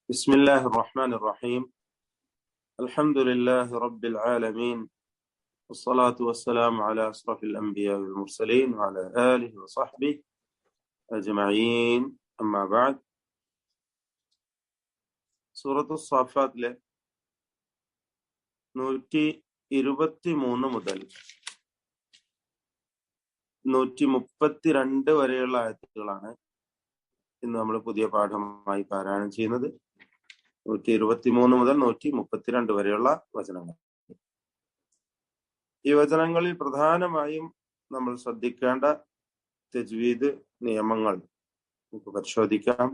بسم الله الرحمن الرحيم. الحمد لله رب العالمين، والصلاة والسلام على أشرف الأنبياء والمرسلين وعلى آله وصحبه أجمعين. أما بعد. സൂറത്തു സ്സാഫാത്തിലെ 123 മുതൽ 132 വരെയുള്ള ആയത്തുകളാണ് ഇന്ന് നമ്മൾ പുതിയ പാഠമായി പാരായണം ചെയ്യുന്നത്. 123 മുതൽ 132 വരെയുള്ള വചനങ്ങൾ. ഈ വചനങ്ങളിൽ പ്രധാനമായും നമ്മൾ ശ്രദ്ധിക്കേണ്ട തജ്വീദ് നിയമങ്ങൾ നമുക്ക് പരിശോധിക്കാം.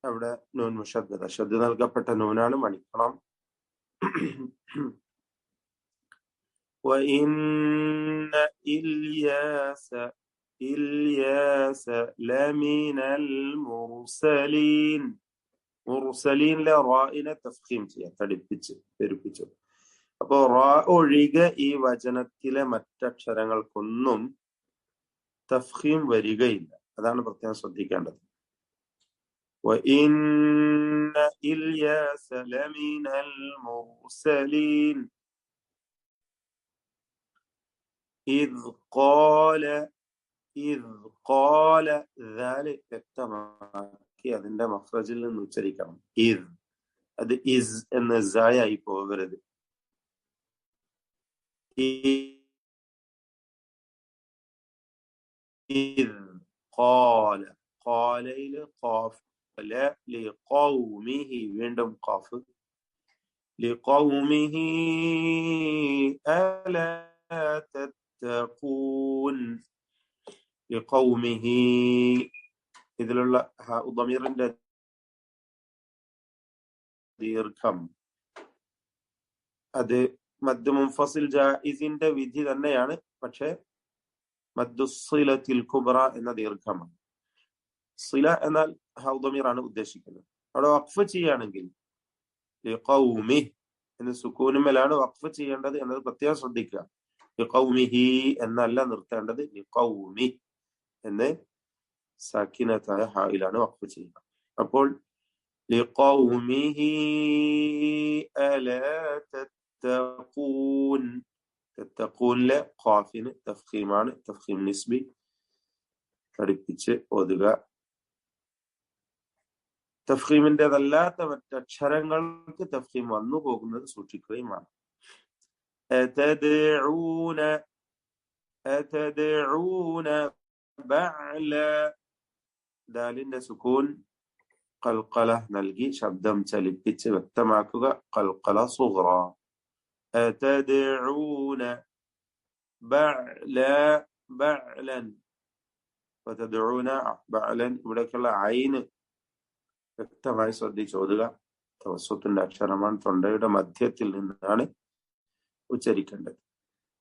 അവിടെ നൂൻ മുഷദ്ദദ, ശ്രദ്ധ നൽകപ്പെട്ട നൂനാണ്, മണിക്കണം. ഇല്യാസ ലമിനൽ മുർസലീൻ. മുർസലീനിലെ റാഇനെ തഫ്ഖീം ചെയ്യാം, തടിപ്പിച്ച് പെരുപ്പിച്ചു. അപ്പോ റാ ഒഴികെ ഈ വചനത്തിലെ മറ്റക്ഷരങ്ങൾക്കൊന്നും തഫ്ഖീം വരികയില്ല. അതാണ് പ്രത്യേകം ശ്രദ്ധിക്കേണ്ടത്. വഇന്ന ഇല്യാസ ലമിനൽ മുർസലീൻ ഇദ് ഖാല ദാല് വ്യക്തമാക്കി അതിന്റെ മഖ്റജിൽ നിന്ന് ഉച്ചരിക്കണം. ഇദ്, അത് ഇസ് എന്ന് സായി പോകരുത്. ഖാലയില് ഖാഫ്, ലിഖൗമിഹി വീണ്ടും ഖാഫ്, ലിഖൗമിഹി അലാ തത്തഖൂൻ. ലിഖൗമിഹി ഇതിലുള്ള ദമീറിന്റെ ദീർഘം അത് മദ് മുൻഫസിൽ ജായിസിന്റെ വിധി തന്നെയാണ്, പക്ഷെ മദ്ദുസ്സിലത്തിൽ കുബ്ര എന്ന ദീർഘമാണ്. സില എന്നാൽ ഹൗദമീറാണ് ഉദ്ദേശിക്കുന്നത്. അവിടെ വഖഫ് ചെയ്യുകയാണെങ്കിൽ ലിഖൗമി എന്ന് സുക്കൂനുമേലാണ് വഖഫ് ചെയ്യേണ്ടത് എന്നത് പ്രത്യേകം ശ്രദ്ധിക്കുക. ലിഖൗമിഹി എന്നല്ല നിർത്തേണ്ടത്, ലിഖൗമി എന്ന് സാക്കിനത്തായ ഹായിലാണ് വഖഫ് ചെയ്യുക. അപ്പോൾ ലിഖൗമിഹി അലാ തത്തഖൂൻ. തത്തഖൂനിലെ ഖാഫിന് തഫ്ഖീമാണ്, തഫ്ഖീം നിസ്ബി, പഠിപ്പിച്ച് ഓതുക. തഫ്ഖീമിൻ്റെതല്ലാത്ത മറ്റക്ഷരങ്ങൾക്ക് തഫ്ഖീം വന്നു പോകുന്നത് സൂക്ഷിക്കുകയും വേണം. അതദഊന ബഅല, ദാലിന്റെ സുകൂൻ ഖൽഖല നൽകി ശബ്ദം ചലിപ്പിച്ച് വ്യക്തമാക്കുക. ഖൽഖല സുഗ്റ. അതദഊന ബഅല ബഅലൻ, വതദഊന ബഅലൻ. ഇവിടേക്കുള്ള ഐന് വ്യക്തമായി ശ്രദ്ധിച്ചോതുക. തവസ്സുത്തിന്റെ അക്ഷരമാണ്, തൊണ്ടയുടെ മധ്യത്തിൽ നിന്നാണ് ഉച്ചരിക്കേണ്ടത്.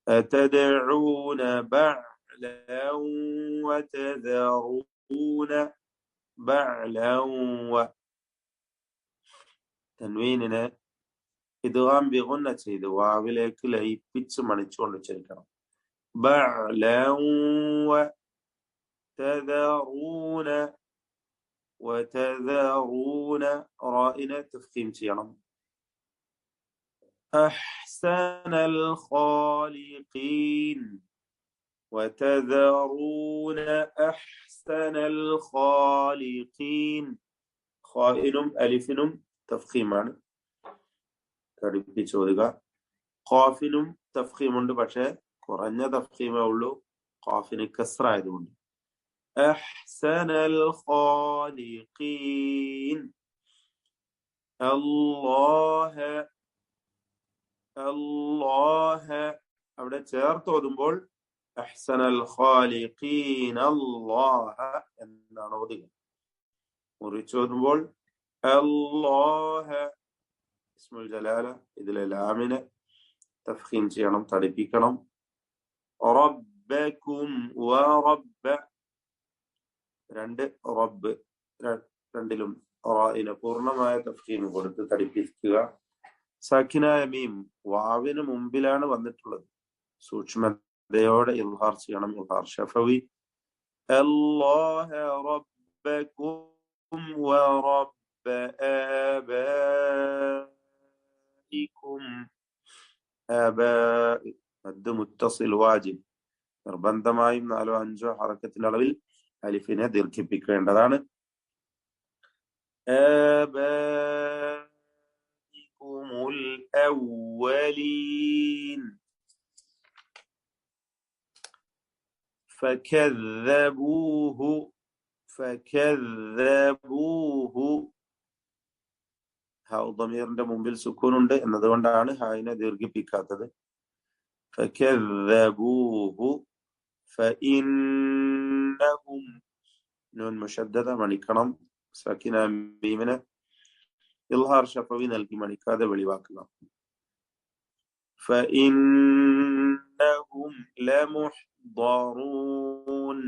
അതദഊന ബഅലൻ വതദറൂന ബഅലൻ വ. തൻവീനിനെ ഇദ്ഗാം ബിഗുന്ന ചെയ്ത് വാവിലേക്ക് ലയിപ്പിച്ച് മണിച്ചുകൊണ്ട് ഉച്ചരിക്കണം. ബഅലൻ വതദറൂന وتذرون رائنا تفخيم ചെയ്യണം. أحسن الخالقين وتذرون أحسن الخالقين. ഖാഇനും അലിഫിനും തഫ്ഖീമാണ്, പഠിപ്പിച്ചോതുക. ഖാഫിനും തഫ്ഖീമുണ്ട്, പക്ഷെ കുറഞ്ഞ തഫ്ഖീമേ ഉള്ളൂ, ഖാഫിന് കസ്റ ആയതുകൊണ്ട്. أحسن الخالقين. الله അവിടെ ചേർത്ത് ഓതുമ്പോൾ أحسن الخالقين الله എന്നാണ് ഓതുക. മുറിച്ചോതുമ്പോൾ الله ഇസ്മുൽ ജലാല, ഇതിലെ ലാമിനെ തഫ്ഖീം ചെയ്യണം, തടിപ്പിക്കണം. റബ്ബക്കും വറബ്ബ, രണ്ട് റബ്ബ്, രണ്ടിലും റാഇന് പൂർണ്ണമായ തഫ്ഖീം കൊടുത്ത് തടിപ്പിക്കുക. സാക്കിനായ മീം വാവിന് മുമ്പിലാണ് വന്നിട്ടുള്ളത്. സൂക്ഷ്മ ദയോടെ ഇൽഹാർ ചെയ്യണം, ഇൽഹാർ ഷഫവി. അല്ലാഹ റബ്ബക്കും വറബ്ബ ആബായിക്കും. മദ് മുത്തസിൽ വാജിബ്, നിർബന്ധമായും 4-5 ഹറക്കത്തിന്റെ അളവിൽ അലിഫിനെ ദീർഘിപ്പിക്കേണ്ടതാണ്. ആബായിക്കുമുൽ അവ്വലീൻ. ഫകദ്ദബൂഹു ഹാ ദമീറിന്റെ മുമ്പിൽ സുക്കൂനുണ്ട് എന്നതുകൊണ്ടാണ് ഹായിനെ ദീർഘിപ്പിക്കാത്തത്. ഫകദ്ദബൂഹു ഫഇന്നഹും, നൂൻ മുശദ്ദദ മണിക്കണം, സക്കിന മീമിനെ ഇൽഹാർ ഷഫവി നൽകി മണിക്കാതെ വെളിവാക്കുക. ഫഇന്നഹും ലമുഹ്ദറൂൻ.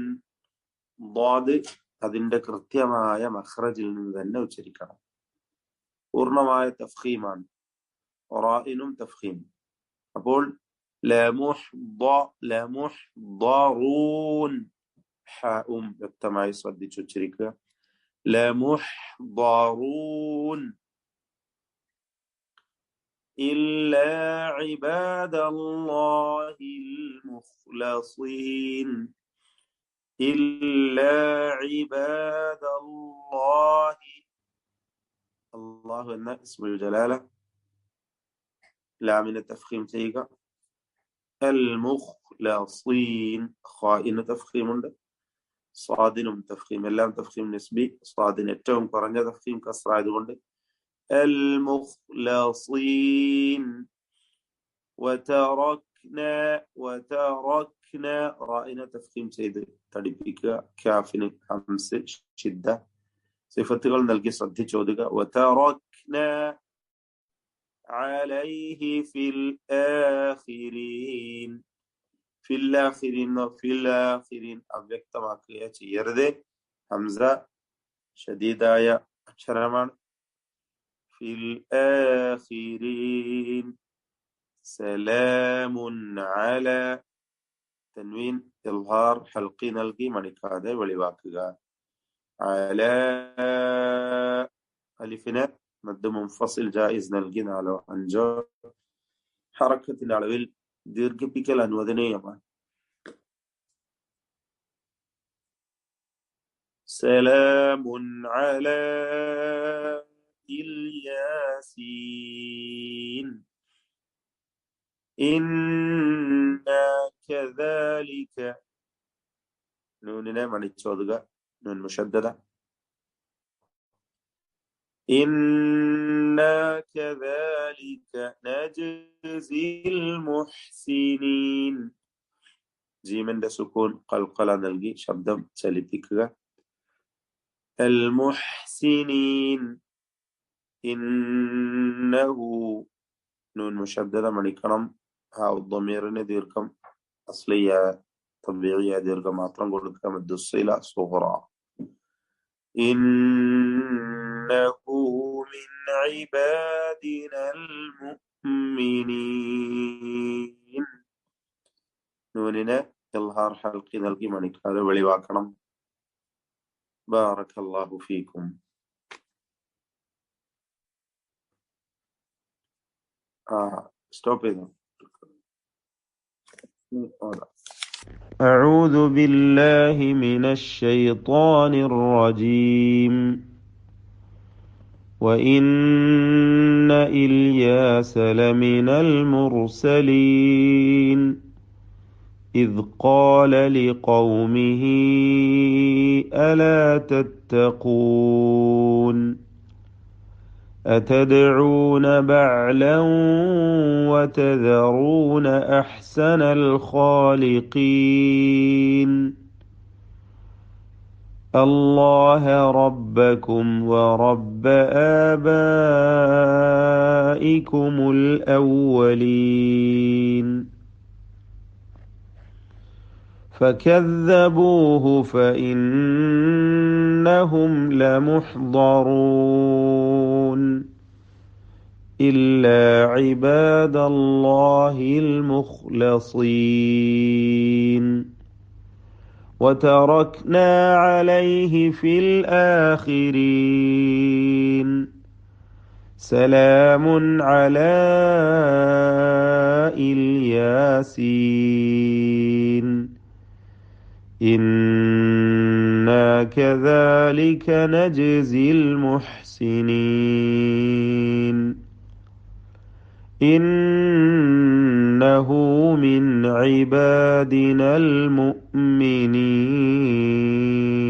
ളാദ് അതിന്റെ കൃത്യമായ മഖ്റജിൽ നിന്ന് തന്നെ ഉച്ചരിക്കണം. പൂർണ്ണമായ തഫ്ഖീമാണ്, റാഇനും തഫ്ഖീം. അപ്പോൾ ലമുഹ്ദറൂൻ, ഹാഉം വ്യക്തമായി ശ്രദ്ധിച്ചുച്ചരിക്കുക. ലമുഹ്ദറൂൻ. ഇല്ലാ ഇബാദല്ലാഹിൽ മുഖ്ലസീൻ. ഇല്ലാ ഇബാദല്ലാഹി, അല്ലാഹു എന്ന ഇസ്മുൽ ജലാല ലാമിനെ തഫ്ഖീം ചെയ്യുക. അൽ മുഖ്ലസീൻ, ഖാഇന് തഫ്ഖീമുണ്ട്, സ്വാദിനും തഫ്ഖീം, എല്ലാം തഫ്ഖീം നിസ്ബി. സ്വാദിന് ഏറ്റവും കുറഞ്ഞ തഫ്ഖീം കസ്റ ആയതുകൊണ്ട് അൽ മുഖ്ലസീൻ. വതറക്ന റാഇനെ തഫ്ഖീം ചെയ്ത് തടിപ്പിക്കുക. കാഫിന് ഹംസ് ഷിദ്ദ. സിഫത്തുകൾ നൽകി ശ്രദ്ധിച്ചോതുക. വതറക്ന അലൈഹി ഫിൽ ആഖിരീൻ. ഫിൽ ആഖിരീൻ അവ്യക്തമാക്കുക ചെയ്യരുത്. ഹംസ ഷദീദായ അക്ഷരമാണ്. ഫിൽ ആഖിരീൻ. സലാമുൻ അല, തൻവീൻ ഇൽഹാർ ഹൽഖി നൽകി മണിക്കാതെ വെളിവാക്കുക. അല, അലിഫിനെ മദ് മുൻഫസിൽ ജായിസ് നൽകി 4-5 ഹറക്കത്തിന്റെ അളവിൽ ദീർഘിപ്പിക്കൽ അനുവദനീയമാണ്. സലാമുൻ അലാ യാസീൻ. ഇന്നാ കദാലിക, നൂനിനെ മണിച്ചോതുക, നൂൻ മുശദ്ദദ. ഇന്നാ കദാലിക നജ്സിൽ മുഹ്സിനീൻ. ജീമിന്റെ സുക്കൂൻ ഖൽഖല നൽകി ശബ്ദം ചലിപ്പിക്കുക. അൽ മുഹ്സിനീൻ. ഇന്നഹു, നൂൻ മുശദ്ദദ മണിക്കണം. ഹാ ദമീറിന് ദീർഘം അസ്ലിയ തബീഇയ ദീർഘം മാത്രം കൊടുക്കുക. മദ്ദുസ്സില സുഗ്റ. ഇന്നഹു മിൻ ഇബാദിനൽ മുഅ്മിനീൻ. നൂനിനെ ഇൽഹാർ ഹൽഖി നൽകി മണിക്കാതെ വെളിവാക്കണം. ബാറക്കല്ലാഹു ഫീക്കും. സ്റ്റോപ്പ് ചെയ്തു. أعوذ بالله من الشيطان الرجيم. وإن إلياس لمن المرسلين إذ قال لقومه ألا تتقون أتدعون بعلا وتذرون أحسن الخالقين الله ربكم ورب آبائكم الأولين فكذبوه فإنهم لمحضرون إلا عباد الله المخلصين. وتركنا عليه في الآخرين. سلام على الياسين. إنا كذلك نجزي المحسنين. إنه من عبادنا المؤمنين.